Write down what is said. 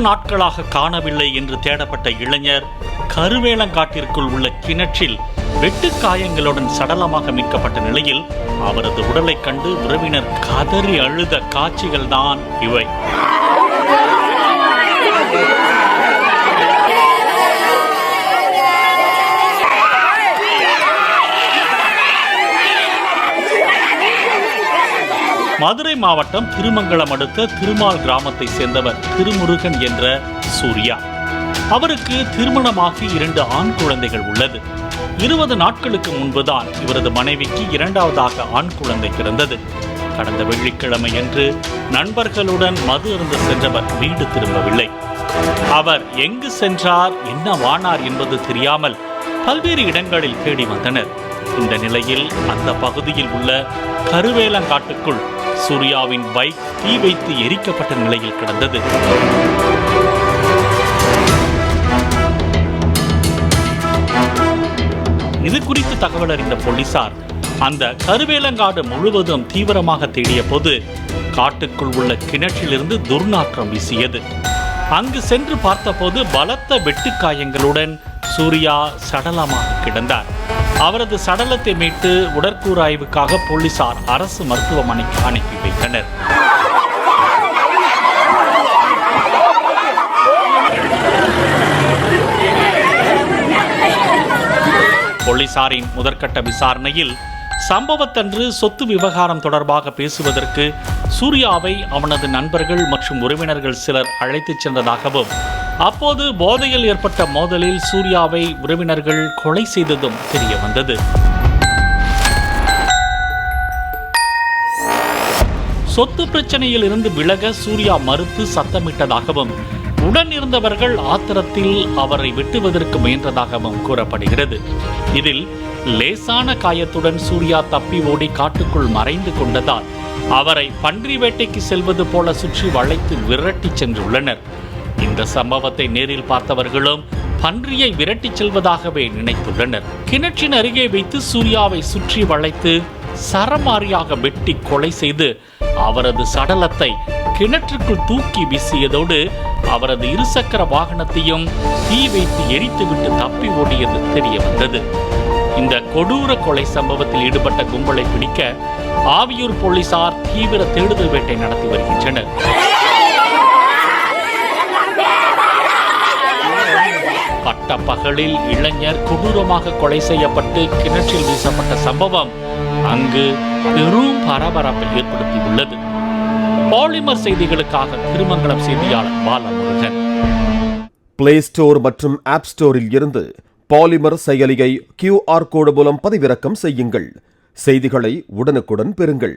நாட்களாக காணவில்லை என்று தேடப்பட்ட இளைஞர் கருவேலங்காட்டிற்குள் உள்ள கிணற்றில் வெட்டுக்காயங்களுடன் சடலமாக மீட்கப்பட்ட நிலையில் அவரது உடலை கண்டு உறவினர் கதறி அழுத காட்சிகள்தான் இவை. மதுரை மாவட்டம் திருமங்கலம் அடுத்த திருமால் கிராமத்தை சேர்ந்தவர் திருமுருகன் என்ற சூர்யா. அவருக்கு திருமணமாகி 2 ஆண் குழந்தைகள் உள்ளது. 20 நாட்களுக்கு முன்புதான் இவரது மனைவிக்கு 2வது ஆண் குழந்தை பிறந்தது. கடந்த வெள்ளிக்கிழமை அன்று நண்பர்களுடன் மது அருந்த சென்றவர் வீடு திரும்பவில்லை. அவர் எங்கு சென்றார், என்ன வானார் என்பது தெரியாமல் பல்வேறு இடங்களில் தேடி வந்தனர். இந்த நிலையில் அந்த பகுதியில் உள்ள கருவேலங்காட்டுக்குள் சூர்யாவின் பைக் தீ வைத்து எரிக்கப்பட்ட நிலையில் கிடந்தது. இது குறித்து தகவல் அறிந்த போலீசார் அந்த கருவேலங்காடு முழுவதும் தீவிரமாக தேடிய போது காட்டுக்குள் உள்ள கிணற்றிலிருந்து துர்நாற்றம் வீசியது. அங்கு சென்று பார்த்தபோது பலத்த வெட்டுக்காயங்களுடன் சூர்யா சடலமாக கிடந்தார். அவரது சடலத்தை மீட்டு உடற்கூறாய்வுக்காக போலீசார் அரசு மருத்துவமனைக்கு அனுப்பி வைத்தனர். போலீசாரின் முதற்கட்ட விசாரணையில் சம்பவத்தன்று சொத்து விவகாரம் தொடர்பாக பேசுவதற்கு சூர்யாவை அவனது நண்பர்கள் மற்றும் உறவினர்கள் சிலர் அழைத்துச் சென்றதாகவும், அப்போது போதையில் ஏற்பட்ட மோதலில் சூர்யாவை உறவினர்கள் கொலை செய்ததும் தெரிய வந்தது. சொத்து பிரச்சனையில் இருந்து விலக சூர்யா மறுத்து சத்தமிட்டதாகவும், உடன் இருந்தவர்கள் ஆத்திரத்தில் அவரை வெட்டுவதற்கு முயன்றதாகவும் கூறப்படுகிறது. இதில் லேசான காயத்துடன் சூர்யா தப்பி ஓடி காட்டுக்குள் மறைந்து கொண்டதால் அவரை பன்றி வேட்டைக்கு செல்வது போல சுற்றி வளைத்து விரட்டி சென்றுள்ளனர். இந்த சம்பவத்தை நேரில் பார்த்தவர்களும் பன்றியை விரட்டி செல்வதாகவே நினைத்துள்ளனர். கிணற்றின் அருகே வைத்து சூர்யாவை சுற்றி வளைத்து சரமாரியாக வெட்டி கொலை செய்து அவரது சடலத்தை கிணற்றுக்குள் தூக்கி வீசியதோடு அவரது இருசக்கர வாகனத்தையும் தீ வைத்து எரித்துவிட்டு தப்பி ஓடியது தெரிய வந்தது. இந்த கொடூர கொலை சம்பவத்தில் ஈடுபட்ட கும்பலை பிடிக்க ஆவியூர் போலீசார் தீவிர தேடுதல் வேட்டை நடத்தி வருகின்றனர். பட்ட பகலில் இளைஞர் கொடூரமாக கொலை செய்யப்பட்டு கிணற்றில் வீசப்பட்ட சம்பவம் அங்கு பெரும் பரபரப்பை ஏற்படுத்தியுள்ளது. பாலிமர் செய்திகளுக்காக திருமங்கலம் செய்தியாளர் பாலமுருகன். பிளே ஸ்டோர் மற்றும் ஆப் ஸ்டோரில் இருந்து பாலிமர் செயலியை QR கோடு மூலம் பதிவிறக்கம் செய்யுங்கள். செய்திகளை உடனுக்குடன் பெறுங்கள்.